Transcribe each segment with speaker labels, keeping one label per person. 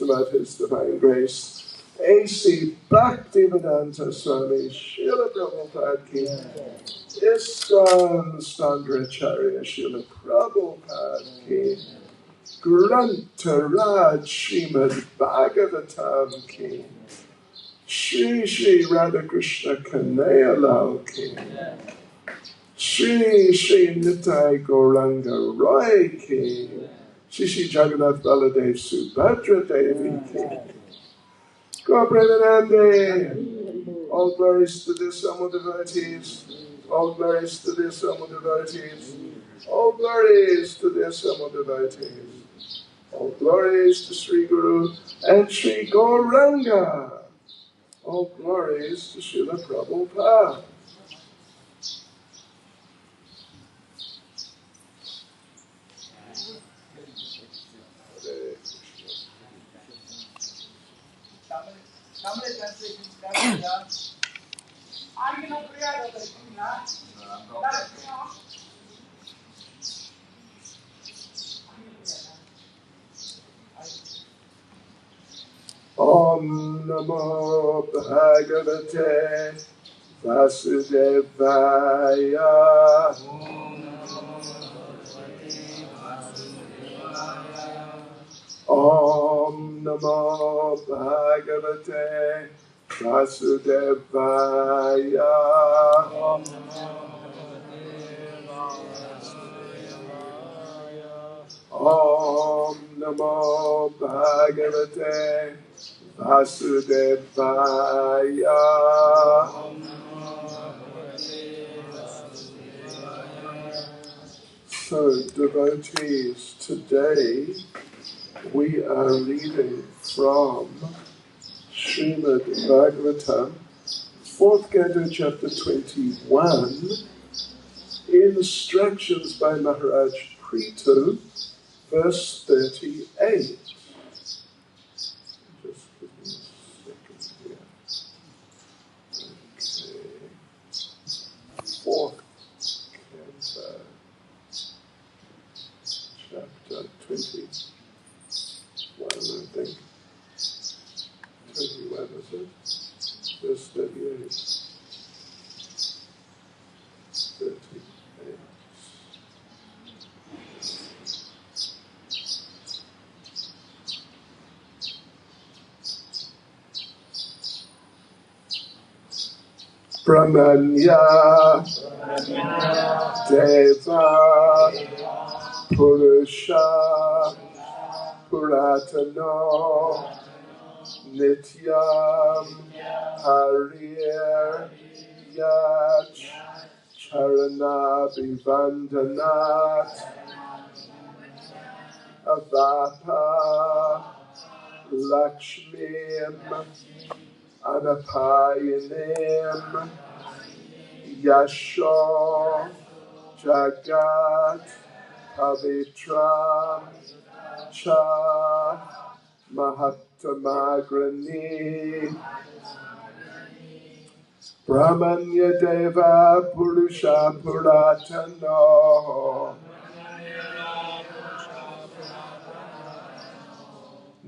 Speaker 1: Srimad His Divine Grace, A.C. Bhaktivedanta Swami Srila Prabhupada Ki, ISKCON Standracharya Srila Prabhupada Ki, Grantaraj Srimad Bhagavatam Ki, Shri Shri Radhakrishna Kanayalal Ki, Shri Shri Nitai Gauranga Roy Ki, Shri Shri Jagannath Baladev Subhadra Devi Ki, Gaur Premanande, all glories to the Sama devotees, all glories to the Sama devotees, all glories to the Sama devotees, all glories to Sri Guru and Sri Gauranga, all glories to Srila Prabhupada. Om Namo Bhagavate Vasudevaya. Om Namo Bhagavate Vasudevaya. Om Namo Bhagavate Vasudevaya. So, devotees, today we are reading from Srimad Bhagavatam, 4th Canto, Chapter 21, Instructions by Maharaj Prithu, verse 38. Just give me a second here. Okay. Brahmanya Deva Purusha Puratano Nityam Harir Yach Charana Vivandanat Avapa Lakshmim Anapayanim Yasho Jagat Pavitram Cha Mahatamagrani Brahmanya Deva Purusha Puratano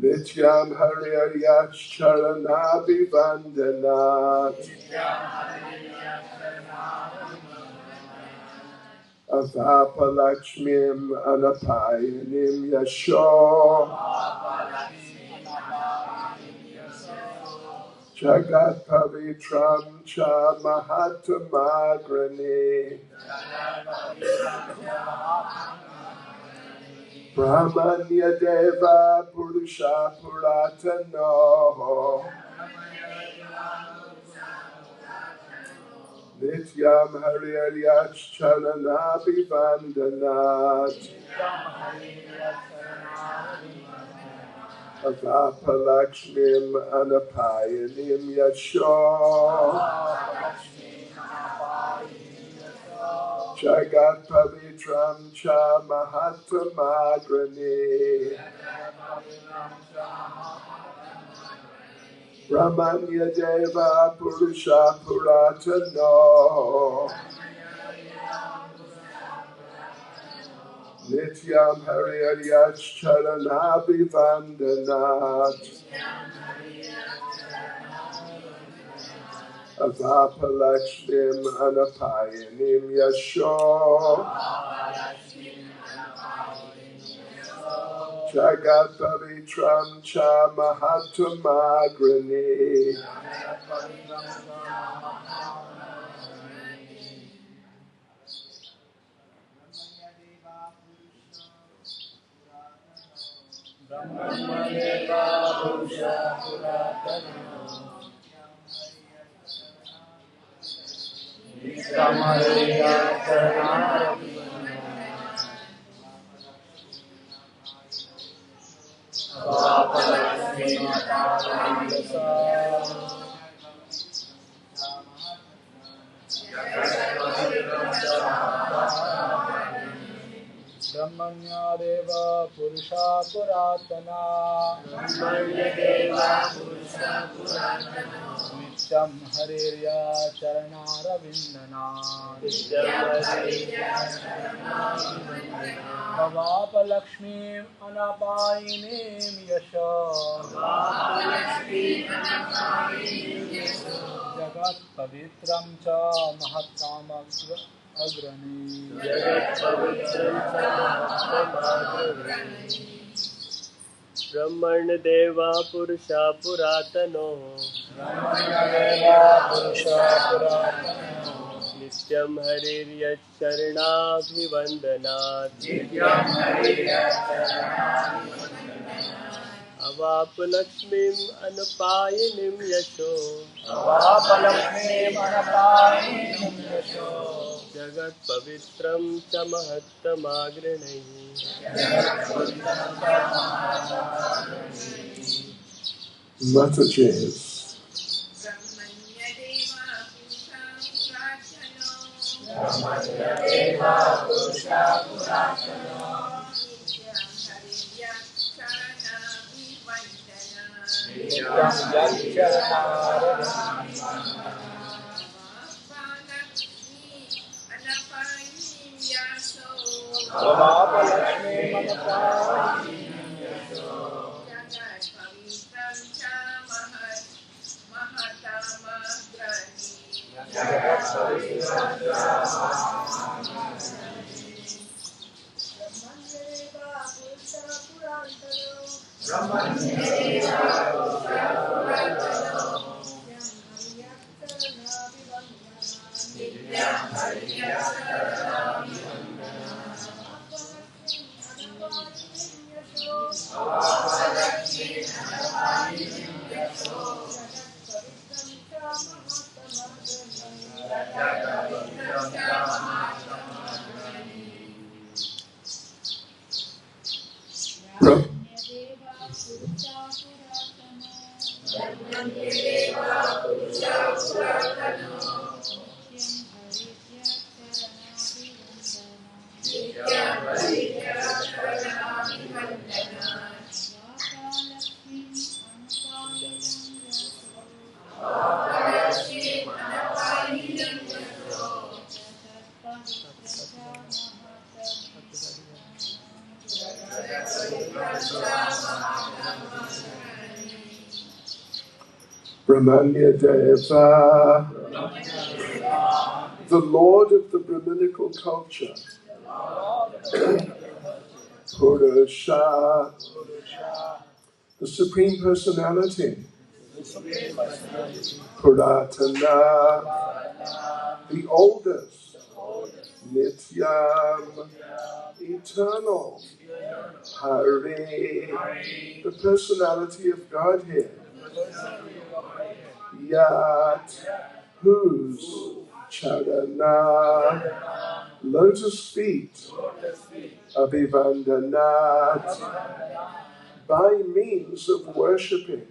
Speaker 1: Nityam Haryayach Charana Vivandanat Avapalakshmim Anapayanim Yasho Jagat Pavitram Cha Mahatamagrani Brahmanya Deva Purusha Puratano Nityam Haryayach Charana Vivandanat Avapalakshmim Anapayanim Yasho Jagat Pavitram Cha Mahatamagrani Brahmanya Deva Purusha Puratano Nityam Haryayach Charana Vivandanat Avapalakshmim Anapayanim Yasho Jagat Pavitram Cha Mahatamagrani
Speaker 2: Brahmanadeva Purusha Puratano Nityam Haryayach Charana Avapalakshmim Anapayanim Yasho Brahmanya Deva Purusha Puratana Nityam Haryayach Charana Avapalakshmim Anapayanim Yasho Jagat Pavitram Cha Mahatamagrani
Speaker 3: Brahmanadeva Purusha Puratano Nityam Haryayach Charana Vivandanat Avapalakshmim Anapayanim Yasho Jagat Pavitram Cha Mahatamagrani
Speaker 1: Mataji's Brahmanya Deva, the Lord of the Brahminical culture, Purusha, the Supreme Personality, Puratana, the oldest, Nityam, eternal, Hari, the personality of Godhead, Yat, whose, Charana, lotus feet, Abhivandanat, by means of worshipping,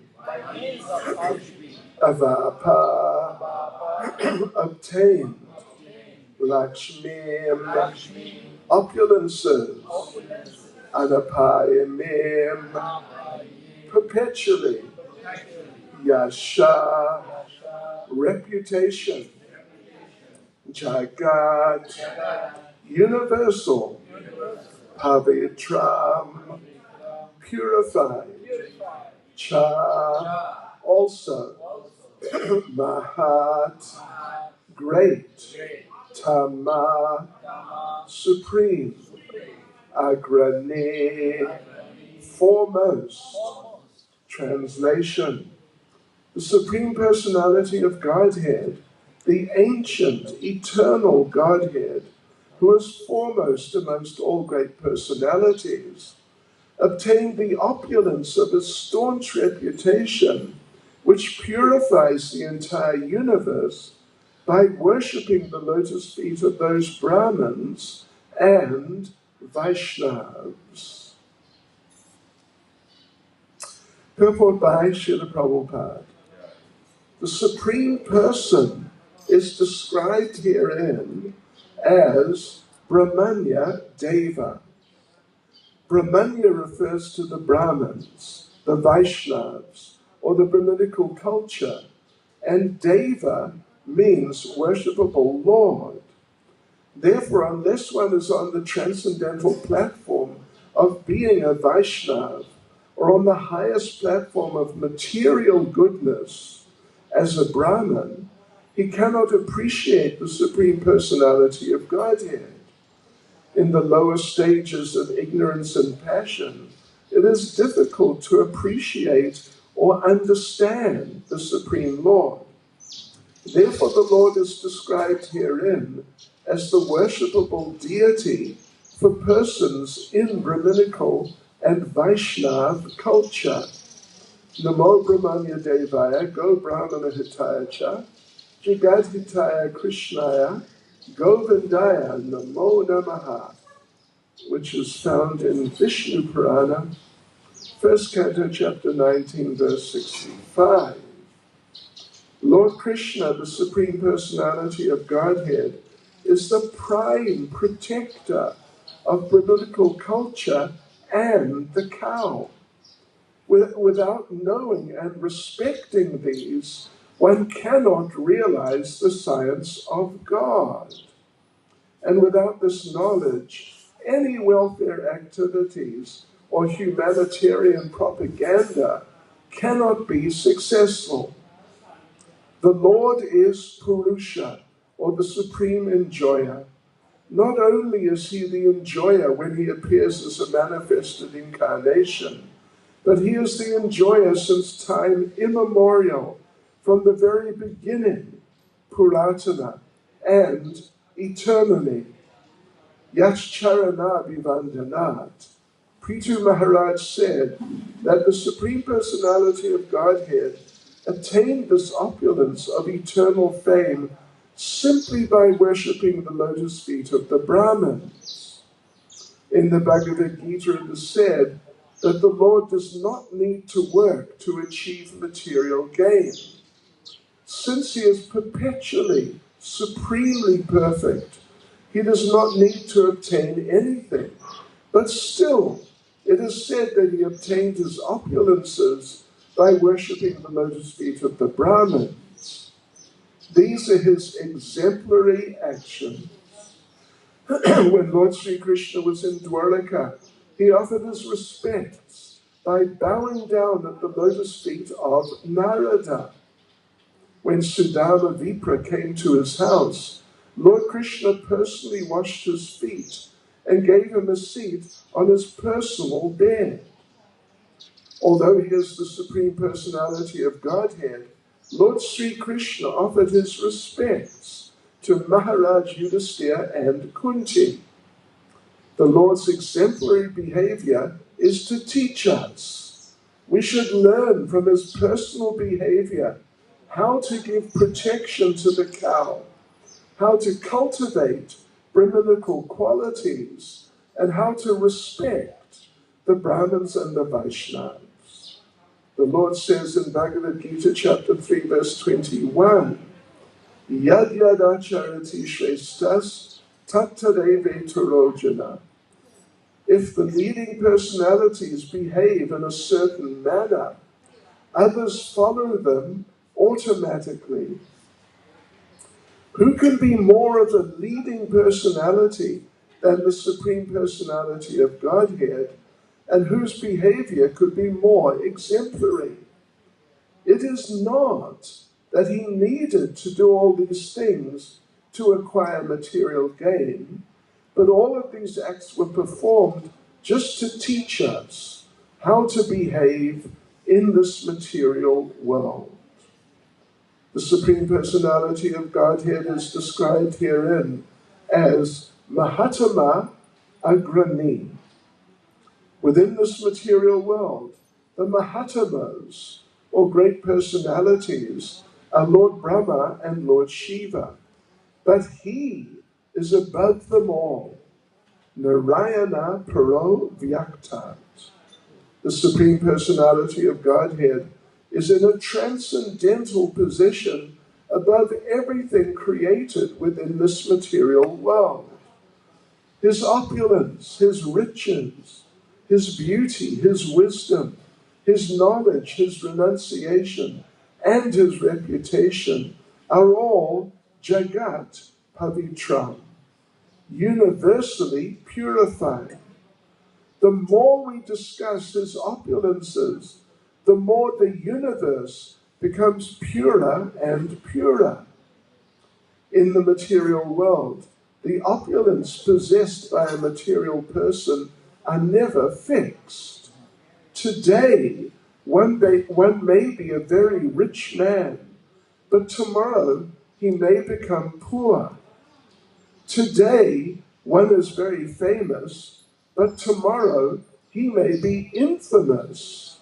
Speaker 1: Avapa, obtained, Lakshmim, opulences, Anapayamim, perpetually, Yasha, reputation, Jagat, universal, Pavitram, purified, Cha, also, Mahat, great, Tama, supreme, Agrani, foremost. Translation: the Supreme Personality of Godhead, the ancient, eternal Godhead, who is foremost amongst all great personalities, obtained the opulence of a staunch reputation which purifies the entire universe by worshipping the lotus feet of those Brahmins and Vaishnavas. Purport by Srila Prabhupada. The Supreme Person is described herein as Brahmanya Deva. Brahmanya refers to the Brahmins, the Vaishnavas, or the Brahminical culture, and Deva means worshipable Lord. Therefore, unless one is on the transcendental platform of being a Vaishnava, or on the highest platform of material goodness as a Brahmin, he cannot appreciate the Supreme Personality of Godhead. In the lower stages of ignorance and passion, it is difficult to appreciate or understand the Supreme Lord. Therefore, the Lord is described herein as the worshipable deity for persons in Brahminical and Vaishnava culture. Namo Brahmanya Devaya, Go Brahmana Hitaya Cha, Jagat Hitaya Krishnaya, Govindaya Namo Namaha, which is found in Vishnu Purana, 1st Canto, Chapter 19, verse 65. Lord Krishna, the Supreme Personality of Godhead, is the prime protector of Brahminical culture and the cow. Without knowing and respecting these, one cannot realize the science of God. And without this knowledge, any welfare activities or humanitarian propaganda cannot be successful. The Lord is Purusha, or the supreme enjoyer. Not only is he the enjoyer when he appears as a manifested incarnation, but he is the enjoyer since time immemorial, from the very beginning, Puratana, and eternally. Yascharana Vivandanat. Prithu Maharaj said that the Supreme Personality of Godhead attained this opulence of eternal fame simply by worshipping the lotus feet of the Brahmins. In the Bhagavad Gita it is said that the Lord does not need to work to achieve material gain. Since he is perpetually, supremely perfect, he does not need to obtain anything. But still, it is said that he obtained his opulences by worshipping the lotus feet of the Brahmins. These are his exemplary actions. When Lord Sri Krishna was in Dwaraka, he offered his respects by bowing down at the lotus feet of Narada. When Sudama Vipra came to his house, Lord Krishna personally washed his feet and gave him a seat on his personal bed. Although he is the Supreme Personality of Godhead, Lord Sri Krishna offered his respects to Maharaj Yudhisthira and Kunti. The Lord's exemplary behavior is to teach us. We should learn from his personal behavior how to give protection to the cow, how to cultivate Brahminical qualities, and how to respect the Brahmins and the Vaishnavas. The Lord says in Bhagavad Gita chapter 3 verse 21, Yad yad acharati shrestas tattadeve turojana. If the leading personalities behave in a certain manner, others follow them automatically. Who can be more of a leading personality than the Supreme Personality of Godhead, and whose behavior could be more exemplary? It is not that he needed to do all these things to acquire material gain, but all of these acts were performed just to teach us how to behave in this material world. The Supreme Personality of Godhead is described herein as Mahatma Agrani. Within this material world, the Mahatmas, or great personalities, are Lord Brahma and Lord Shiva. But he is above them all. Narayana Paro Vyaktat. The Supreme Personality of Godhead is in a transcendental position above everything created within this material world. His opulence, his riches, his beauty, his wisdom, his knowledge, his renunciation, and his reputation are all Jagat Pavitram, universally purified. The more we discuss his opulences, the more the universe becomes purer and purer. In the material world, the opulence possessed by a material person are never fixed. Today, one may be a very rich man, but tomorrow he may become poor. Today, one is very famous, but tomorrow he may be infamous.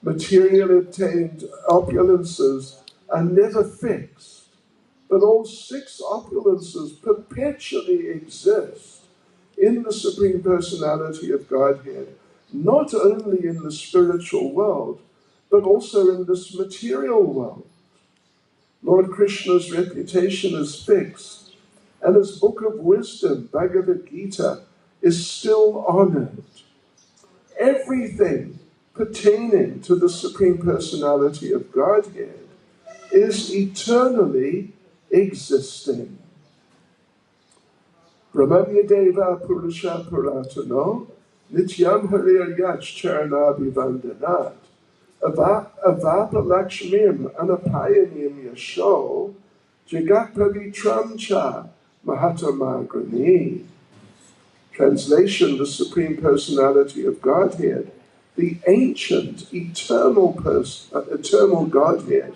Speaker 1: Materially obtained opulences are never fixed, but all six opulences perpetually exist in the Supreme Personality of Godhead, not only in the spiritual world, but also in this material world. Lord Krishna's reputation is fixed, and his book of wisdom, Bhagavad Gita, is still honored. Everything pertaining to the Supreme Personality of Godhead is eternally existing. Brahmanya Deva Purusha Puratano Nityam Harir Yach Charanabhivandanat Avapa Lakshmim Anapayanim Yasho Jagat Pavitram Cha Mahatamagrani. Translation, the Supreme Personality of Godhead, the ancient, eternal Godhead,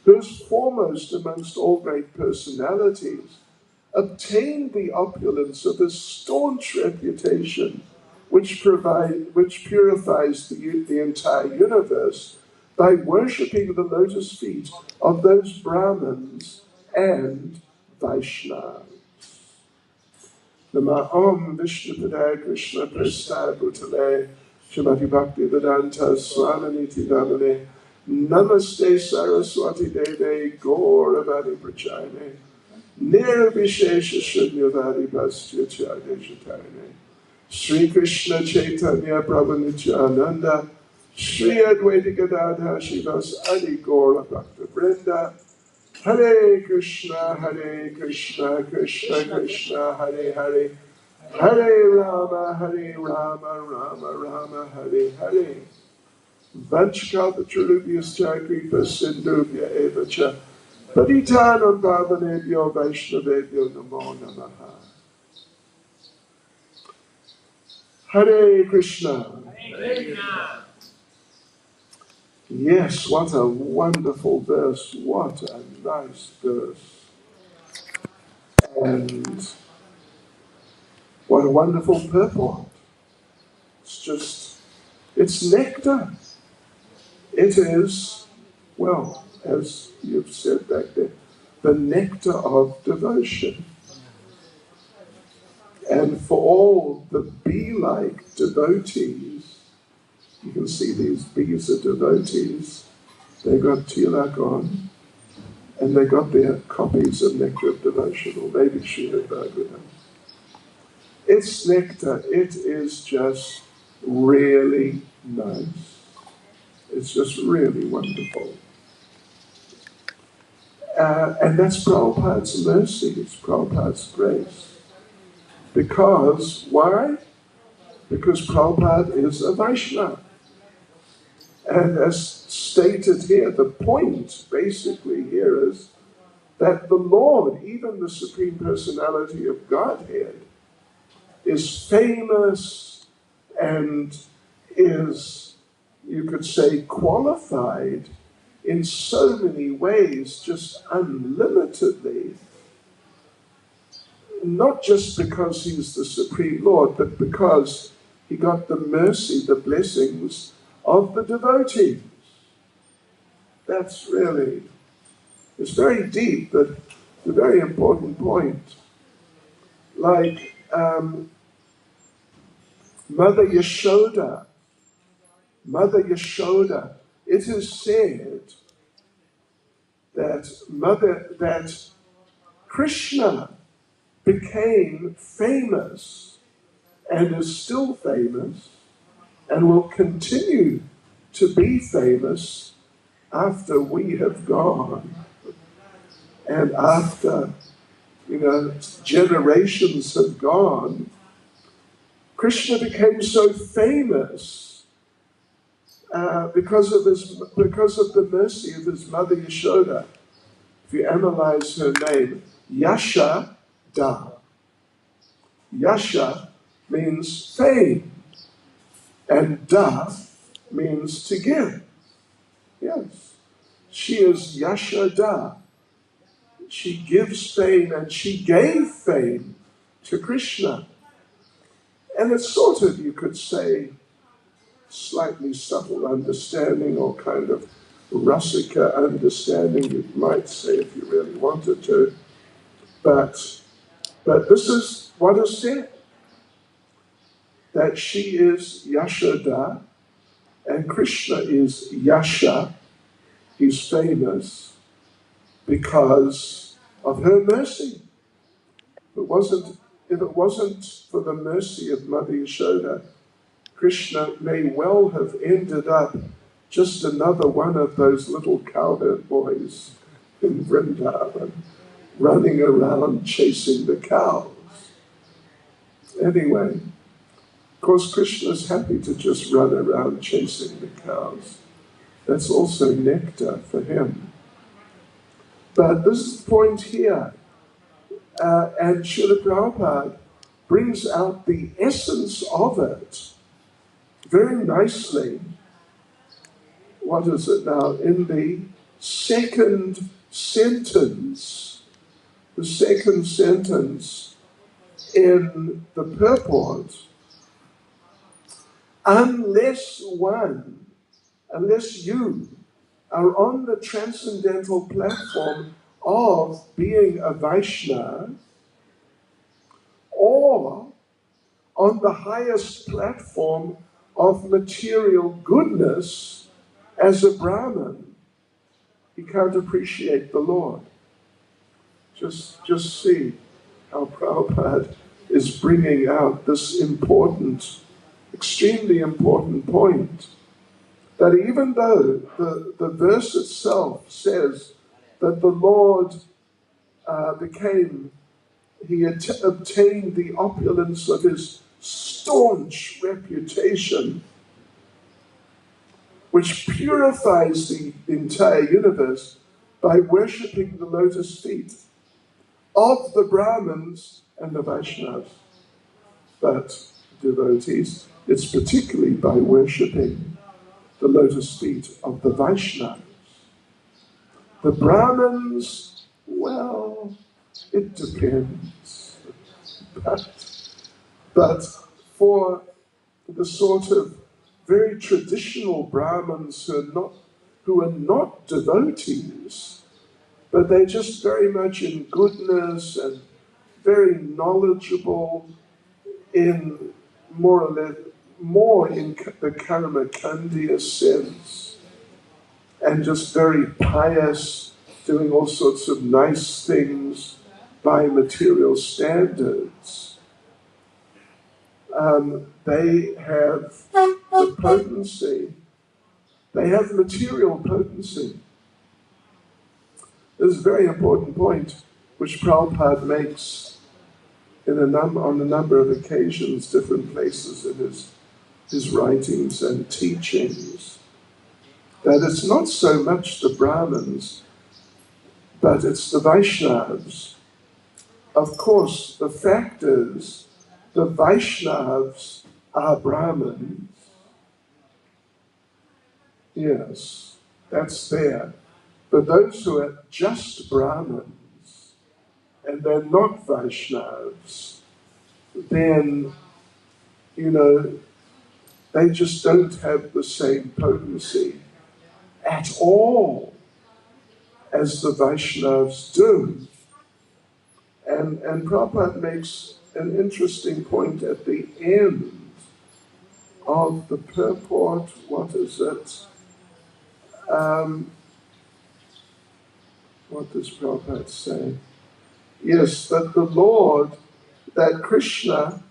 Speaker 1: who is foremost amongst all great personalities, obtained the opulence of a staunch reputation which purifies the entire universe by worshipping the lotus feet of those Brahmins and Vaishnavas. Nama Om Vishnupadaya Krishna Prasthaya Bhutale Srimati Bhakti Vedanta Swaminiti Namane Namaste Saraswati Deve Gauravadi Prachayane Nirvishesha Shunyavadi Bhastya Chadeshatayane Sri Krishna Chaitanya Prabhu Nityananda Sri Advaita Gadadha Shivas Adi Gaura Bhakta Vrinda Hare Krishna, Krishna Krishna, Hare Hare, Hare Rama, Rama Rama, Hare Hare. Vanchkalpatarubhyascha kripa sindhubhya evacha, Patitanam pavanebhyo vaishnavebhyo namo namaha. Hare Krishna.
Speaker 3: Hare Krishna.
Speaker 1: Yes, what a wonderful verse. What a nice verse. And what a wonderful purport. It's nectar. It is, well, as you've said back there, the nectar of devotion. And for all the bee-like devotees, you can see these bees are devotees, they got tilak on, and they got their copies of Nectar of Devotion, or maybe Srimad Bhagavatam. It's nectar. It is just really nice. It's just really wonderful. And that's Prabhupada's mercy. It's Prabhupada's grace. Because, why? Because Prabhupada is a Vaishnava. And as stated here, the point basically here is that the Lord, even the Supreme Personality of Godhead, is famous and is, you could say, qualified in so many ways, just unlimitedly, not just because he's the Supreme Lord, but because he got the mercy, the blessings of the devotees. That's really, it's very deep, but it's a very important point. Like Mother Yashoda, it is said that Krishna became famous and is still famous and will continue to be famous after we have gone and after, generations have gone. Krishna became so famous because of the mercy of his mother Yashoda. If you analyze her name, Yasha Da. Yasha means fame, and Da means to give. Yes, she is Yashoda. She gives fame, and she gave fame to Krishna. And it's sort of, you could say, slightly subtle understanding, or kind of Rasika understanding, you might say, if you really wanted to. But this is what is said, that she is Yashoda, and Krishna is Yasha. He's famous because of her mercy. If it wasn't for the mercy of Mother Yashoda, Krishna may well have ended up just another one of those little cowherd boys in Vrindavan, running around chasing the cows. Anyway, of course, Krishna's happy to just run around chasing the cows. That's also nectar for him. But this is the point here. And Srila Prabhupada brings out the essence of it very nicely. What is it now? In the second sentence, in the purport, unless you are on the transcendental platform of being a Vaishnava, or on the highest platform of material goodness as a Brahmin, you can't appreciate the Lord. Just see how Prabhupada is bringing out this important, extremely important point, that even though the verse itself says that the Lord he obtained the opulence of his staunch reputation, which purifies the entire universe by worshipping the lotus feet of the Brahmins and the Vaishnavas. But devotees, it's particularly by worshipping the lotus feet of the Vaishnavas. The Brahmins, well, it depends. But for the sort of very traditional Brahmins who are not devotees, but they're just very much in goodness and very knowledgeable in more in the Karmakandiya sense, and just very pious, doing all sorts of nice things by material standards. They have the potency, they have material potency. This is a very important point which Prabhupada makes on a number of occasions, different places in his writings and teachings, that it's not so much the Brahmins, but it's the Vaishnavas. Of course, the fact is, the Vaishnavas are Brahmins. Yes, that's there. But those who are just Brahmins, and they're not Vaishnavas, then, they just don't have the same potency at all as the Vaishnavas do. And Prabhupada makes an interesting point at the end of the purport. What is it? What does Prabhupada say? Yes, that the Lord, that Krishna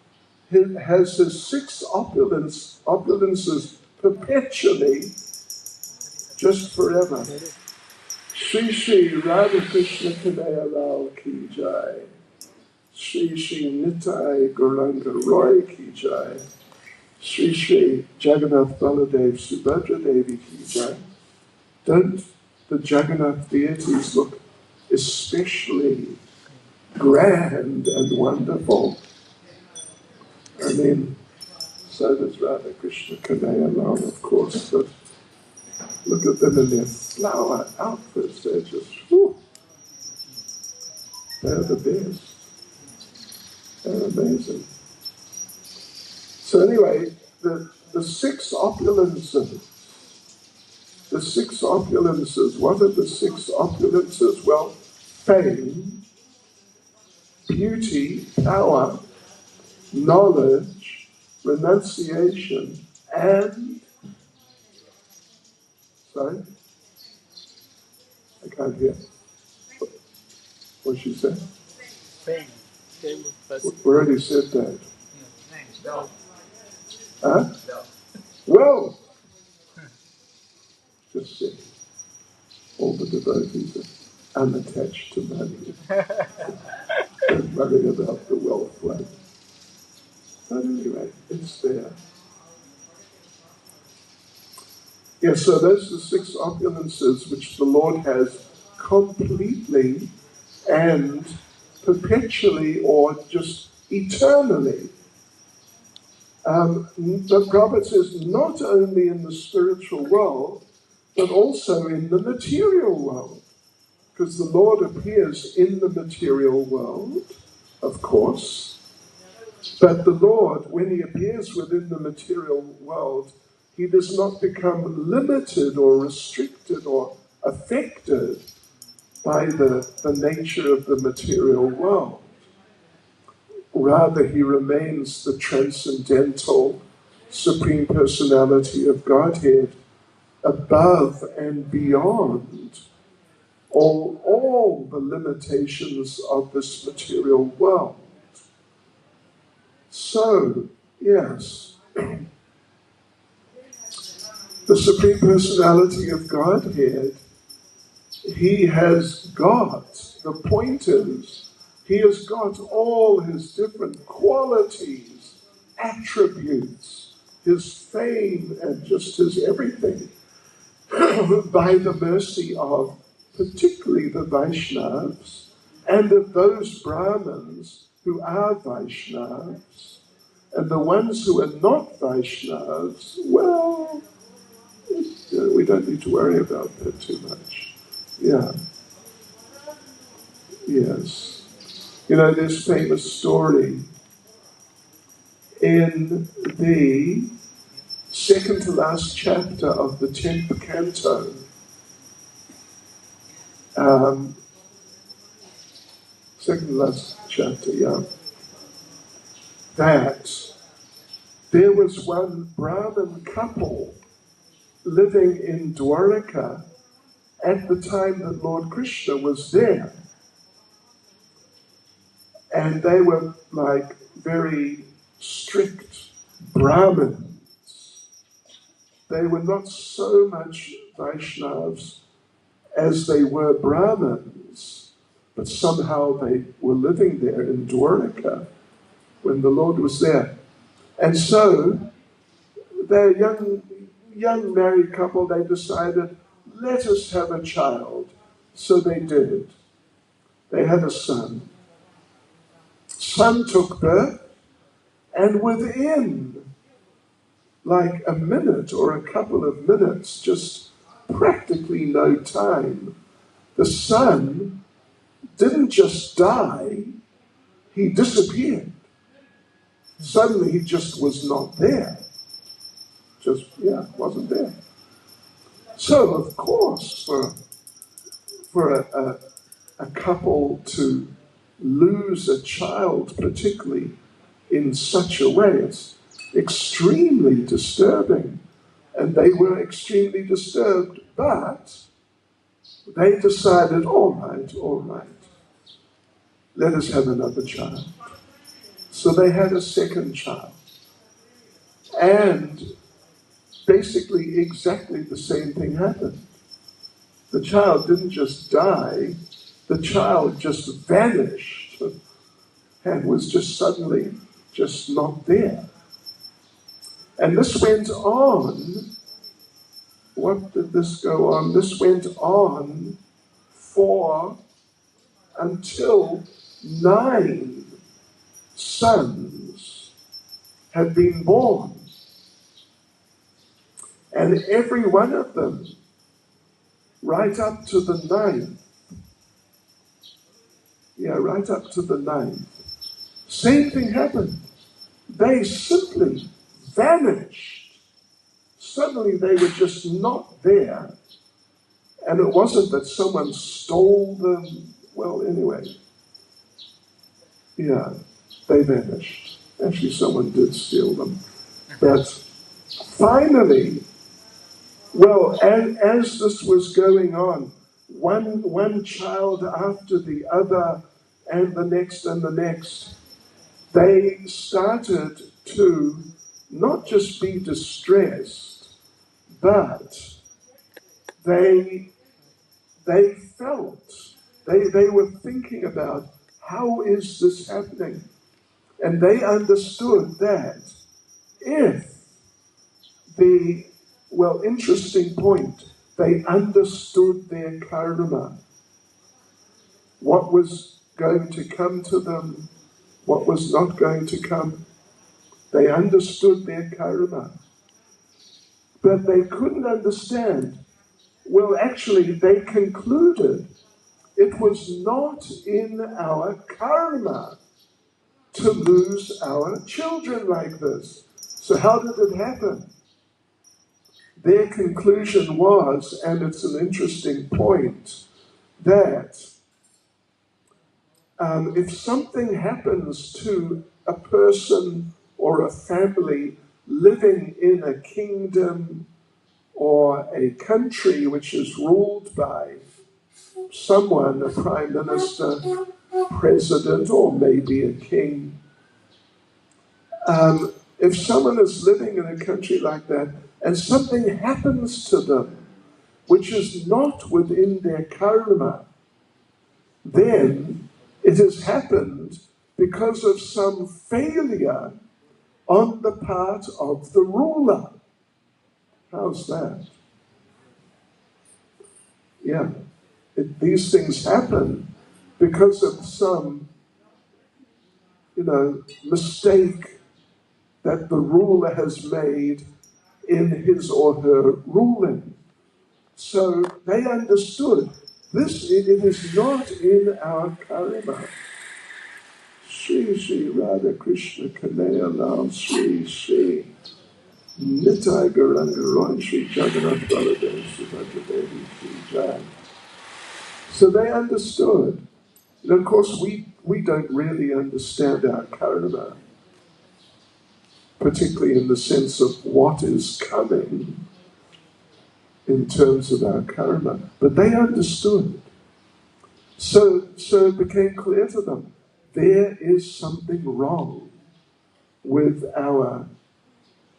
Speaker 1: has his 6 opulences perpetually, just forever. Shri Shri Radha Krishna Kanaya Lal Ki Jai. Shri Shri Nitai Gauranga Roy Ki Jai. Shri Shri Jagannath Baladev Subhadra Devi Ki Jai. Don't the Jagannath deities look especially grand and wonderful? I mean, so does Radha Krishna Kanaya Lal, of course, but look at them in their flower outfits. They're just, they're the best. They're amazing. So anyway, the 6 opulences. The 6 opulences. What are the 6 opulences? Well, fame, beauty, power, knowledge, renunciation, and... Sorry? I can't hear. What did she say?
Speaker 2: Fame.
Speaker 1: We already said that.
Speaker 2: Wealth.
Speaker 1: Huh? Well, just say, all the devotees are unattached to money. Don't worry about the wealth one. But anyway, it's there. Yeah, so those are the 6 opulences which the Lord has completely and perpetually or just eternally. The Prabhupada says not only in the spiritual world, but also in the material world. Because the Lord appears in the material world, of course, but the Lord, when he appears within the material world, he does not become limited or restricted or affected by the nature of the material world. Rather, he remains the transcendental Supreme Personality of Godhead above and beyond all the limitations of this material world. So, yes, the Supreme Personality of Godhead, he has got, the point is, he has got all his different qualities, attributes, his fame, and just his everything, by the mercy of particularly the Vaishnavas and of those Brahmins who are Vaishnavas. And the ones who are not Vaishnavas, well, we don't need to worry about that too much. Yeah. Yes. You know, this famous story in the second to last chapter of the 10th canto. Second to last chapter, yeah. That there was one Brahmin couple living in Dwaraka at the time that Lord Krishna was there. And they were like very strict Brahmins. They were not so much Vaishnavas as they were Brahmins, but somehow they were living there in Dwaraka when the Lord was there. And so, they're a young married couple, they decided, let us have a child. So they did. They had a son. Son took birth, and within like a minute or a couple of minutes, just practically no time, the son didn't just die, he disappeared. Suddenly he just was not there. Wasn't there. So of course, for a couple to lose a child, particularly in such a way, it's extremely disturbing. And they were extremely disturbed, but they decided, all right, let us have another child. So they had a second child. And basically exactly the same thing happened. The child didn't just die, the child just vanished and was just suddenly just not there. And this went on. What did this go on? This went on until 9 sons had been born. And every one of them, right up to the 9th, same thing happened. They simply vanished. Suddenly they were just not there. And it wasn't that someone stole them. Well, anyway, they vanished. Actually, someone did steal them. But finally, as this was going on, one child after the other, and the next, they started to not just be distressed, but they felt, they were thinking about, how is this happening? And they understood that if interesting point, they understood their karma. what was going to come to them, what was not going to come. They understood their karma. But they couldn't understand. Well, actually, they concluded it was not in our karma to lose our children like this. So how did it happen? Their conclusion was, and it's an interesting point, that if something happens to a person or a family living in a kingdom or a country which is ruled by someone, a prime minister, president, or maybe a king, if someone is living in a country like that and something happens to them which is not within their karma, then it has happened because of some failure on the part of the ruler. How's that? Yeah, these things happen because of some, mistake that the ruler has made in his or her ruling. So they understood this, it is not in our karma. Shri Shri Radha Krishna Kanaya Lal Shri Shri Nitai Gauranga Roy Shri Jagannath Baladev Subhadra Devi Shri Jai. So they understood. And of course we don't really understand our karma, particularly in the sense of what is coming in terms of our karma. But they understood. So it became clear to them, there is something wrong with our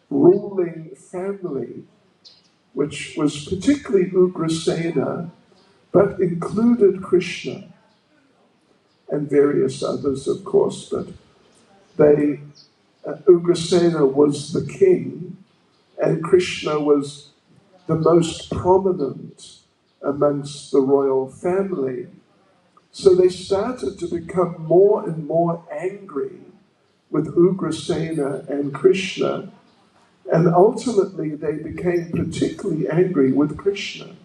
Speaker 1: ruling family, which was particularly Ugrasena, but included Krishna and various others, of course. But Ugrasena was the king, and Krishna was the most prominent amongst the royal family. So they started to become more and more angry with Ugrasena and Krishna, and ultimately they became particularly angry with Krishna.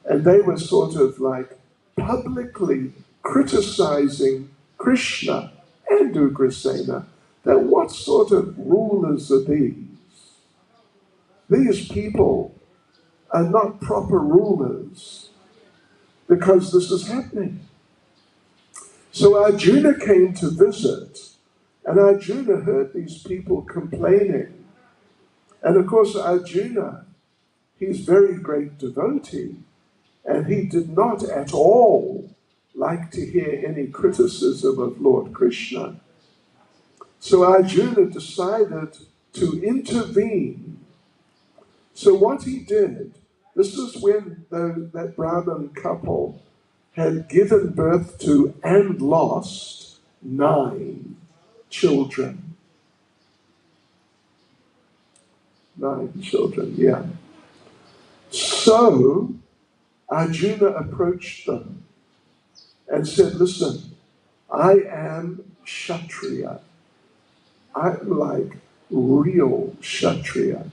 Speaker 1: And they were sort of like publicly criticizing Krishna and Ugrasena, that what sort of rulers are these? These people are not proper rulers because this is happening. So Arjuna came to visit, and Arjuna heard these people complaining. And of course Arjuna, he's very great devotee, and he did not at all like to hear any criticism of Lord Krishna. So Arjuna decided to intervene. So what he did, this is when that Brahmin couple had given birth to and lost 9 children. 9 children, yeah. So Arjuna approached them and said, listen, I am Kshatriya. I'm like real Kshatriya.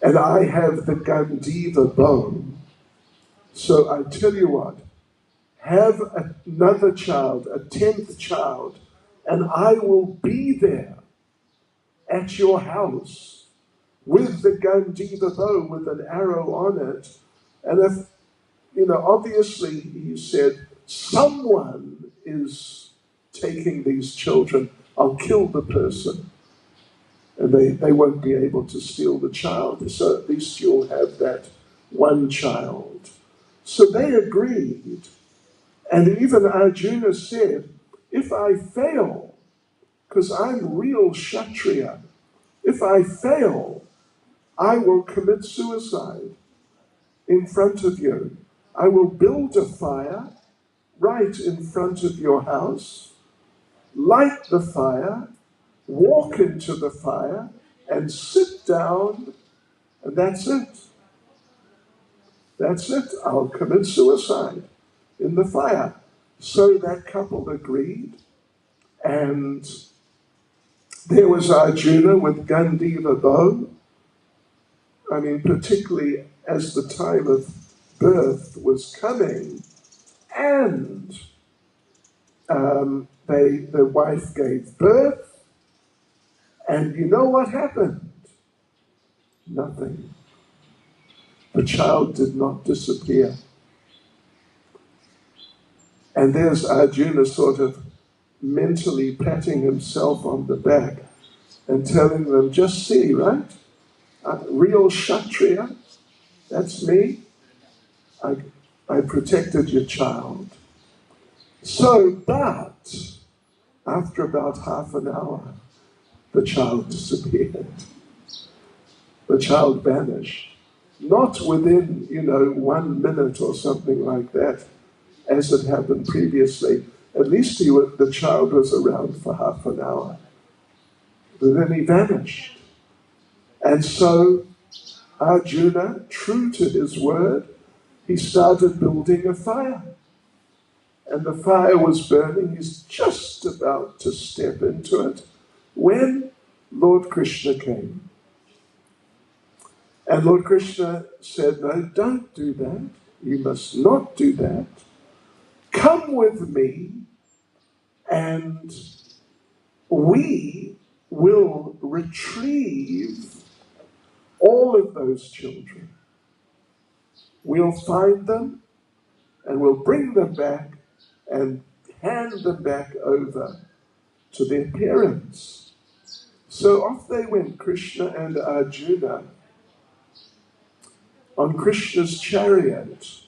Speaker 1: And I have the Gandiva bow. So I tell you what, have another child, a 10th child, and I will be there at your house with the Gandiva bow with an arrow on it. And if, obviously he said, someone is taking these children, I'll kill the person. And they won't be able to steal the child, so at least you'll have that one child. So they agreed. And even Arjuna said, if I fail, because I'm real Kshatriya, if I fail, I will commit suicide in front of you. I will build a fire right in front of your house, light the fire, walk into the fire, and sit down, and that's it. That's it. I'll commit suicide. in the fire. So that couple agreed, and there was Arjuna with Gandiva bow. I mean, particularly as the time of birth was coming, and the wife gave birth, and you know what happened? Nothing. The child did not disappear. And there's Arjuna sort of mentally patting himself on the back and telling them, just see, right? Real Kshatriya, that's me. I protected your child. So, but after about half an hour, the child disappeared. The child vanished. Not within, 1 minute or something like that, as it happened previously. At least the child was around for half an hour. But then he vanished. And so Arjuna, true to his word, he started building a fire. And the fire was burning. He's just about to step into it when Lord Krishna came. And Lord Krishna said, no, don't do that. You must not do that. Come with me, and we will retrieve all of those children. We'll find them, and we'll bring them back and hand them back over to their parents. So off they went, Krishna and Arjuna, on Krishna's chariot,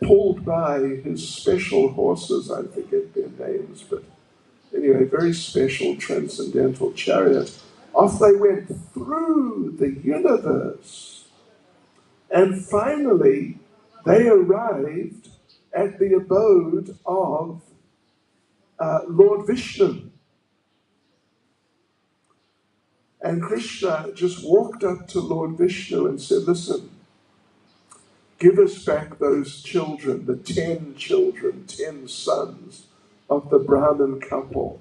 Speaker 1: pulled by his special horses. I forget their names, but anyway, very special transcendental chariot. Off they went through the universe. And finally, they arrived at the abode of Lord Vishnu. And Krishna just walked up to Lord Vishnu and said, listen, give us back those children, the 10 children, 10 sons of the Brahmin couple.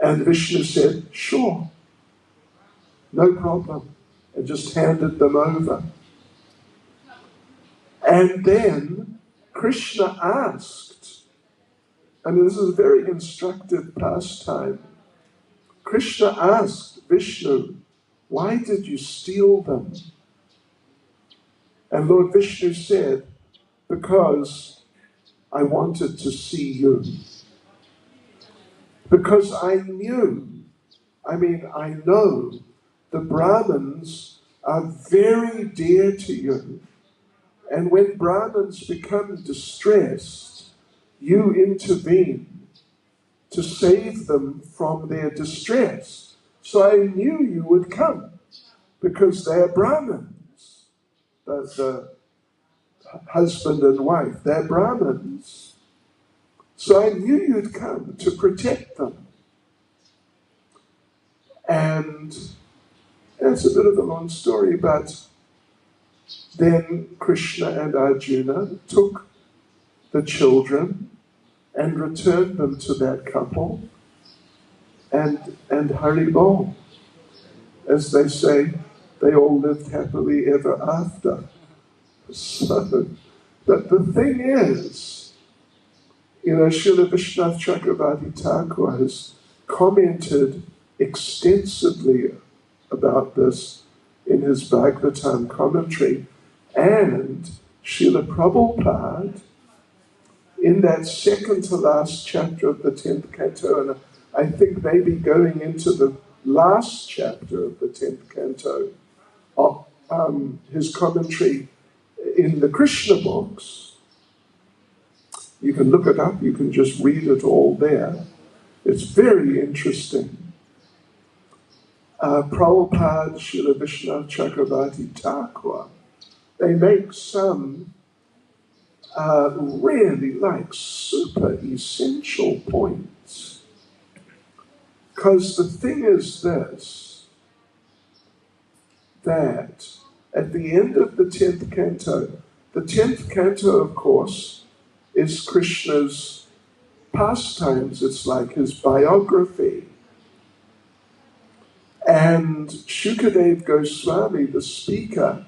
Speaker 1: And Vishnu said, sure, no problem, and just handed them over. And then Krishna asked, this is a very instructive pastime. Krishna asked Vishnu, why did you steal them? And Lord Vishnu said, because I wanted to see you. Because I know the Brahmins are very dear to you. And when Brahmins become distressed, you intervene to save them from their distress. So I knew you would come because they're Brahmins. The husband and wife, they're Brahmins. So I knew you'd come to protect them. And it's a bit of a long story, but then Krishna and Arjuna took the children and returned them to that couple, and Haribol, as they say, they all lived happily ever after. So, but the thing is, Srila Vishwanath Chakravarti Thakur has commented extensively about this in his Bhagavatam commentary, and Srila Prabhupada, in that second to last chapter of the 10th canto, and I think maybe going into the last chapter of the 10th canto, of his commentary in the Krishna books. You can look it up, you can just read it all there. It's very interesting. Prabhupada, Srila Vishwanath Chakravarti Thakur, they make some really super essential points. Because the thing is this, that at the end of the 10th canto, of course, is Krishna's pastimes. It's like his biography. And Shukadev Goswami, the speaker,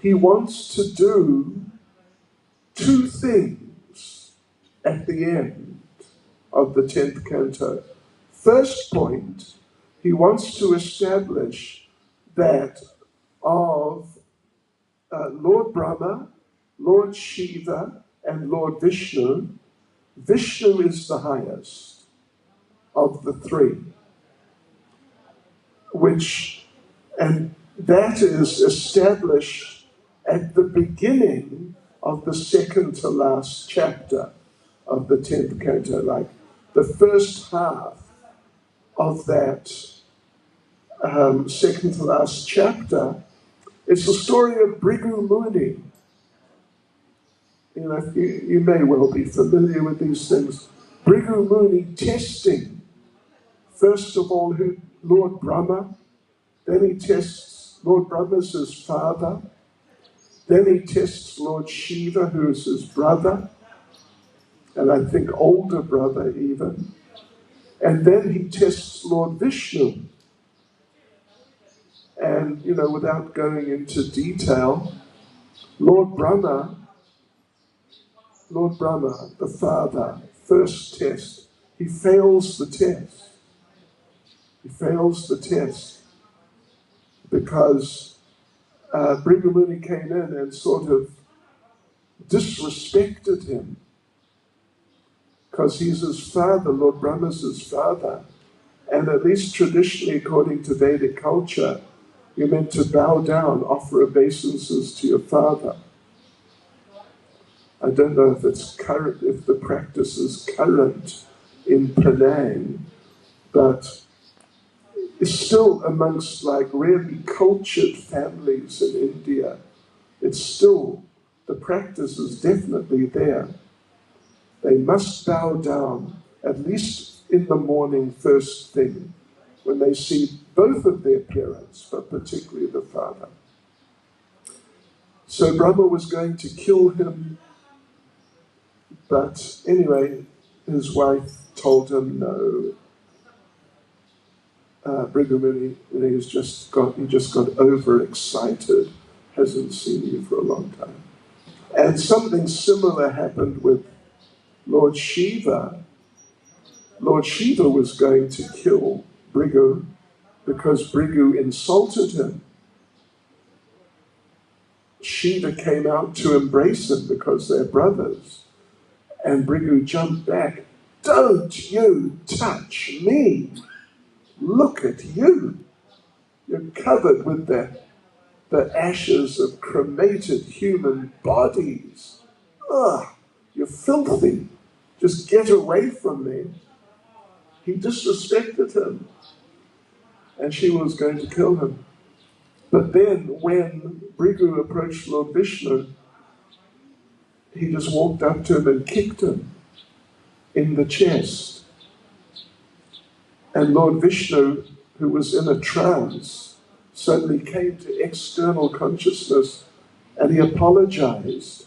Speaker 1: he wants to do two things at the end of the 10th canto. First point, he wants to establish that of Lord Brahma, Lord Shiva, and Lord Vishnu, Vishnu is the highest of the three, and that is established at the beginning of the second to last chapter of the 10th canto, like the first half of that second to last chapter. It's the story of Bhrigu Muni. You may well be familiar with these things. Bhrigu Muni testing, first of all, Lord Brahma, then he tests Lord Brahma as his father, then he tests Lord Shiva, who is his brother, and I think older brother even, and then he tests Lord Vishnu. And, without going into detail, Lord Brahma, the father, first test, he fails the test. He fails the test because Bhrigu Muni came in and sort of disrespected him because he's his father, Lord Brahma's his father. And at least traditionally, according to Vedic culture, you're meant to bow down, offer obeisances to your father. I don't know if it's current, if the practice is current in Penang, but it's still amongst like really cultured families in India. It's still, the practice is definitely there. They must bow down, at least in the morning first thing, when they see both of their parents, but particularly the father. So Brahma was going to kill him, but anyway, his wife told him no. Bhrigu Muni, he just got overexcited, hasn't seen you for a long time. And something similar happened with Lord Shiva. Lord Shiva was going to kill Bhrigu because Bhrigu insulted him. Shiva came out to embrace him because they're brothers. And Bhrigu jumped back. Don't you touch me! Look at you! You're covered with the ashes of cremated human bodies. Ugh, you're filthy. Just get away from me. He disrespected him. And she was going to kill him. But then when Bhrigu approached Lord Vishnu, he just walked up to him and kicked him in the chest. And Lord Vishnu, who was in a trance, suddenly came to external consciousness and he apologized.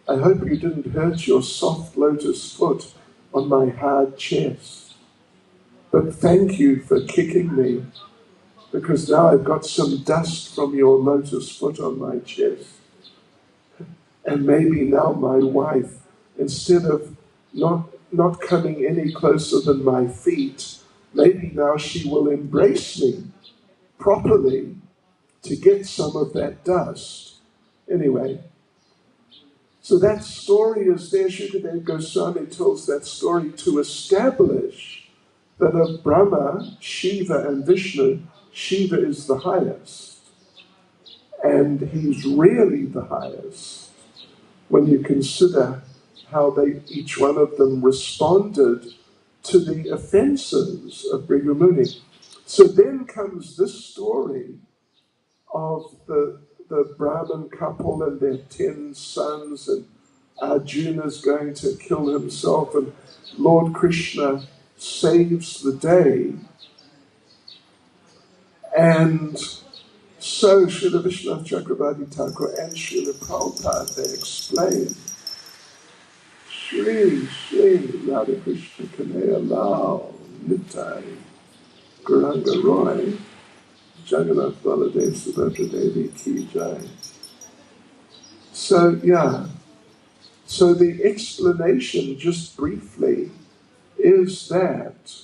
Speaker 1: I hope you didn't hurt your soft lotus foot on my hard chest. But thank you for kicking me, because now I've got some dust from your lotus foot on my chest. And maybe now my wife, instead of not coming any closer than my feet, maybe now she will embrace me properly to get some of that dust. Anyway, so that story is there. Shukadev Goswami tells that story to establish that of Brahma, Shiva and Vishnu, Shiva is the highest. And he's really the highest when you consider how each one of them responded to the offences of Bhrigu Muni. So then comes this story of the Brahmin couple and their 10 sons, and Arjuna's going to kill himself, and Lord Krishna saves the day. And so Srila Vishwanath Chakravarti Thakur and Srila Prabhupada, they explain Shri Radha Krishna Kanaya Lal Nitai Gauranga Roy Jagannath Baladev Subhadra Devi Ki Jai. So so the explanation just briefly is that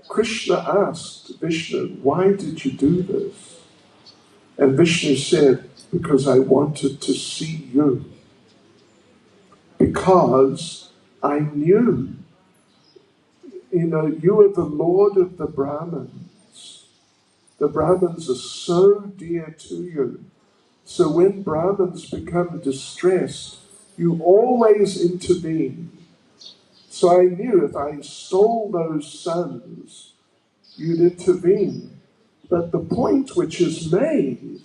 Speaker 1: Krishna asked Vishnu, why did you do this? And Vishnu said, because I wanted to see you. Because I knew, you are the Lord of the Brahmins. The Brahmins are so dear to you. So when Brahmins become distressed, you always intervene. So I knew if I stole those sons, you'd intervene. But the point which is made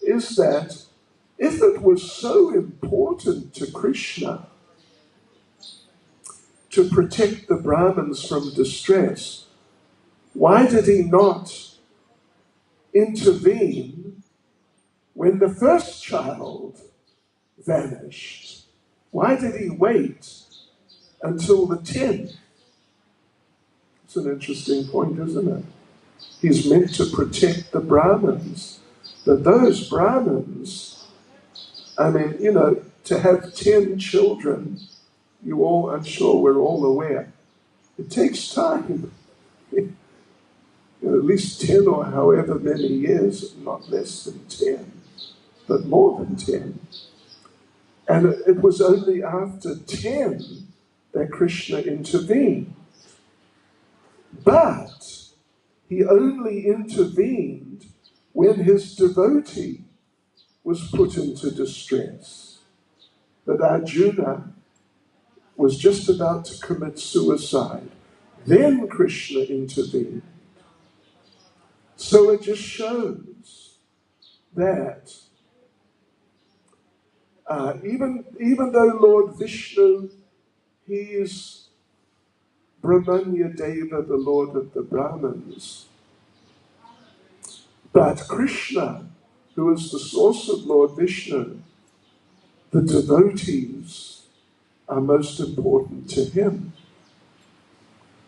Speaker 1: is that if it was so important to Krishna to protect the Brahmins from distress, why did he not intervene when the first child vanished? Why did he wait until the 10? It's an interesting point, isn't it? He's meant to protect the Brahmins. But those Brahmins, to have 10 children, I'm sure we're all aware, it takes time. At least 10 or however many years, not less than 10, but more than 10. And it was only after 10 that Krishna intervened. But he only intervened when his devotee was put into distress. That Arjuna was just about to commit suicide. Then Krishna intervened. So it just shows that even though Lord Vishnu, he is Brahmanya Deva, the Lord of the Brahmins, but Krishna, who is the source of Lord Vishnu, the devotees are most important to him.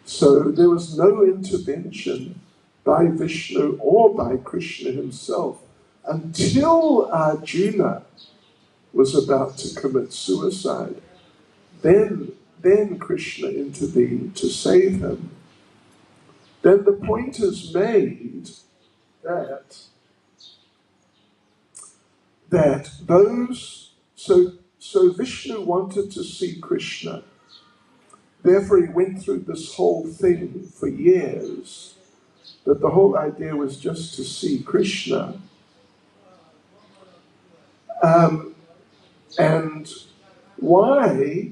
Speaker 1: So there was no intervention by Vishnu or by Krishna himself until Arjuna was about to commit suicide. Then Krishna intervened to save him. Then the point is made that so Vishnu wanted to see Krishna. Therefore he went through this whole thing for years. But the whole idea was just to see Krishna. And why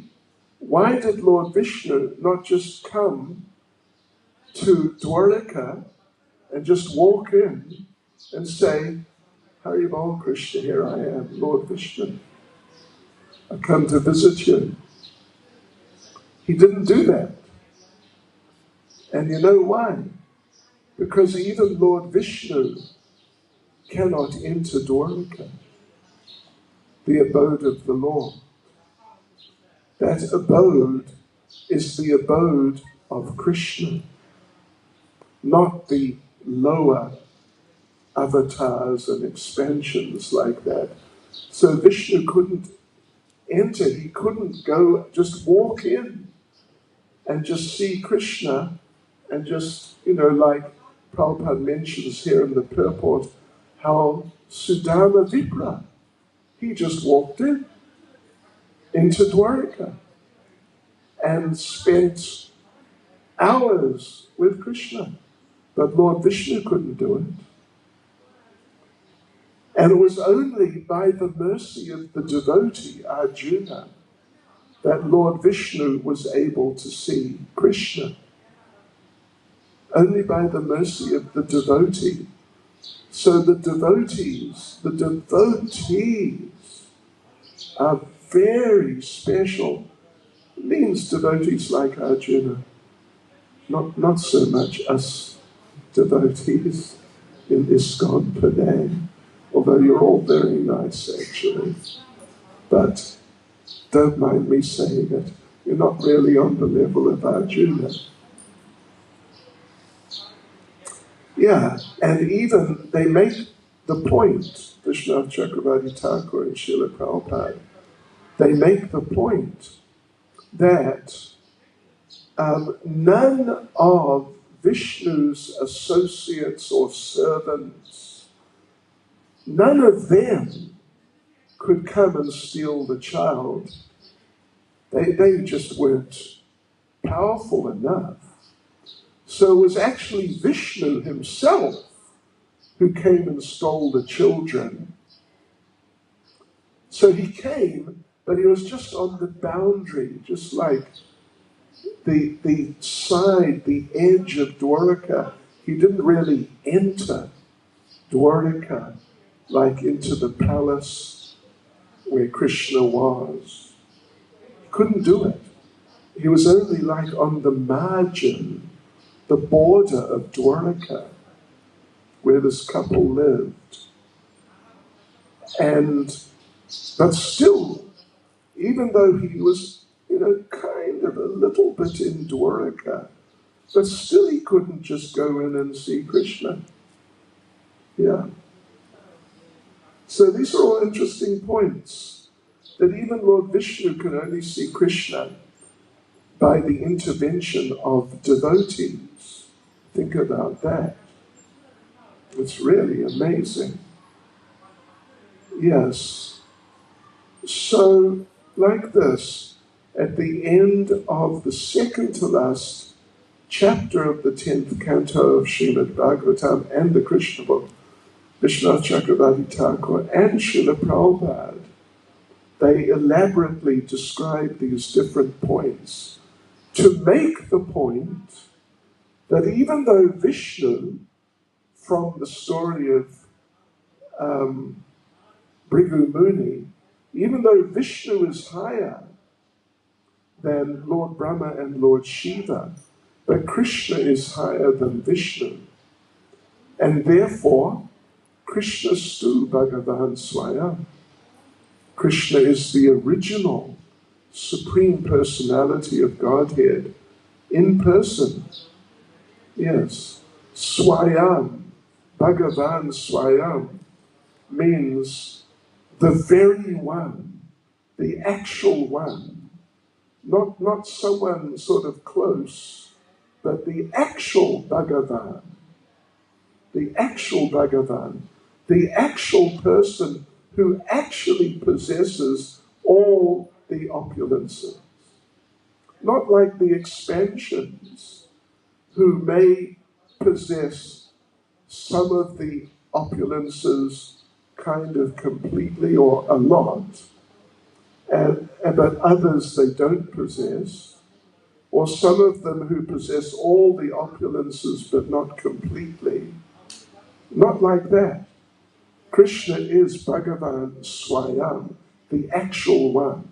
Speaker 1: did Lord Vishnu not just come to Dwaraka and just walk in and say, Haribol Krishna, here I am, Lord Vishnu. I come to visit you. He didn't do that. And you know why? Because even Lord Vishnu cannot enter Dwaraka, the abode of the Lord. That abode is the abode of Krishna, not the lower avatars and expansions like that. So Vishnu couldn't enter, he couldn't go, just walk in and just see Krishna and just, like Prabhupada mentions here in the purport, how Sudama Vipra, he just walked into Dwaraka and spent hours with Krishna. But Lord Vishnu couldn't do it. And it was only by the mercy of the devotee, Arjuna, that Lord Vishnu was able to see Krishna. Only by the mercy of the devotee. So the devotees are very special. It means devotees like Arjuna. Not so much us devotees in ISKCON per day. Although you're all very nice, actually. But don't mind me saying it, you're not really on the level of Arjuna. Yeah, and even they make the point, Vishwanath Chakravarti Thakur and Srila Prabhupada, they make the point that none of Vishnu's associates or servants, none of them could come and steal the child. They just weren't powerful enough. So it was actually Vishnu himself who came and stole the children. So he came, but he was just on the boundary, just like the side, the edge of Dwaraka. He didn't really enter Dwaraka, like into the palace where Krishna was. He couldn't do it. He was only like on the margin, the border of Dwaraka, where this couple lived. But still, even though he was, kind of a little bit in Dwaraka, but still he couldn't just go in and see Krishna. Yeah. So these are all interesting points, that even Lord Vishnu can only see Krishna by the intervention of devotees. Think about that. It's really amazing. Yes. So, like this, at the end of the second to last chapter of the 10th canto of Srimad Bhagavatam and the Krishna book, Vishwanath Chakravarti Thakur and Srila Prabhupada, they elaborately describe these different points to make the point that even though Vishnu, from the story of Bhrigu Muni, even though Vishnu is higher than Lord Brahma and Lord Shiva, but Krishna is higher than Vishnu. And therefore, Krishna stu Bhagavan Swayam. Krishna is the original Supreme Personality of Godhead in person. Yes. Swayam, Bhagavan Swayam, means the very one, the actual one. Not someone sort of close, but the actual Bhagavan. The actual Bhagavan. The actual person who actually possesses all the opulences. Not like the expansions who may possess some of the opulences kind of completely or a lot, but others they don't possess, or some of them who possess all the opulences but not completely. Not like that. Krishna is Bhagavan Swayam, the actual one,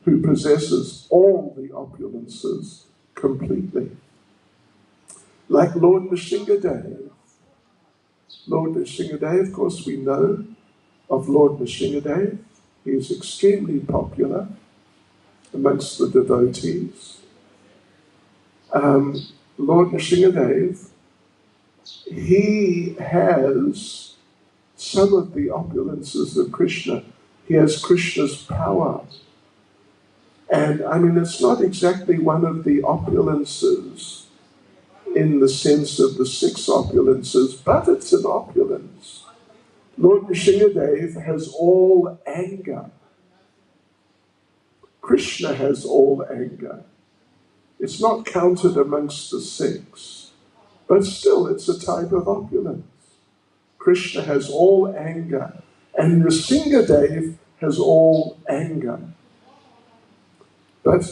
Speaker 1: who possesses all the opulences completely. Like Lord Nrsingadev. Lord Nrsingadev, of course, we know of Lord Nrsingadev. He is extremely popular amongst the devotees. Lord Nrsingadev, he has some of the opulences of Krishna. He has Krishna's power. And it's not exactly one of the opulences in the sense of the 6 opulences, but it's an opulence. Lord Nrsingadev has all anger. Krishna has all anger. It's not counted amongst the 6, but still it's a type of opulence. Krishna has all anger, and Nrsingadev has all anger. But